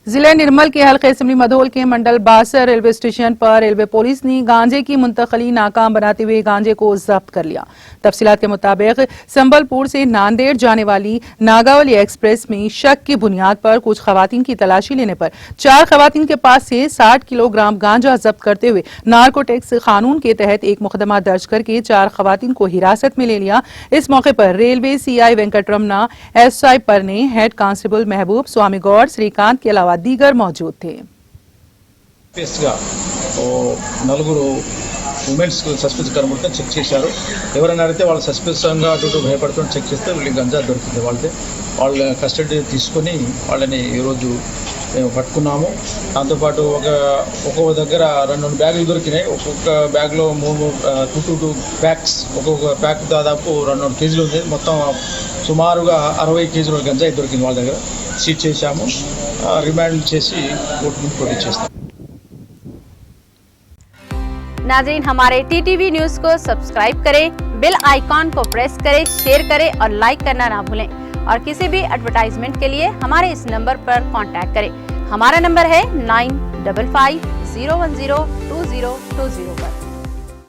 जिले निर्मल के हल्के असेंबली मधोल के मंडल बासर रेलवे स्टेशन पर रेलवे पुलिस ने गांजे की मुंतकली नाकाम बनाते हुए गांजे को जब्त कर लिया। तफसीलात के मुताबिक संबलपुर से नांदेड़ जाने वाली नागावली एक्सप्रेस में शक की बुनियाद पर कुछ खवातीन की तलाशी लेने पर 4 खवातीन के पास से 60 किलोग्राम गांजा जब्त करते हुए नार्कोटिक्स कानून के तहत एक मुकदमा दर्ज करके 4 खवातीन को हिरासत में ले लिया। इस मौके पर रेलवे सीआई वेंकटरमना, एसआई परने, हेड कांस्टेबल महबूब, स्वामी गौड़, श्रीकांत के अलावा दीगर मौजूद थे। నలుగురు ఉమెన్స్ సస్పెన్స్ కనుగొని చెక్ చేశారు. ఎవరైనా అడిగితే వాళ్ళు సస్పెన్స్గా అటు భయపడుతూ చెక్ చేస్తే వీళ్ళకి గంజా దొరికింది. వాళ్ళ కస్టడీ తీసుకొని వాళ్ళని ఈరోజు మేము పట్టుకున్నాము. దాంతోపాటు ఒక్కొక్క దగ్గర 2 బ్యాగులు దొరికినాయి. ఒక్కొక్క బ్యాగ్లో 2 ప్యాక్స్, ఒక్కొక్క ప్యాక్ దాదాపు 2 కేజీలు ఉంది. మొత్తం సుమారుగా 60 కేజీల గంజాయి దొరికింది. వాళ్ళ దగ్గర సీజ్ చేశాము. रिमांड చేసి కోర్టు ముందు ప్రొడ్యూస్ చేస్తాం। नाज़रीन, हमारे टीटीवी न्यूज को सब्सक्राइब करें, बेल आइकॉन को प्रेस करें, शेयर करें और लाइक करना ना भूलें। और किसी भी एडवर्टाइजमेंट के लिए हमारे इस नंबर पर कांटेक्ट करें। हमारा नंबर है 9550102020 पर।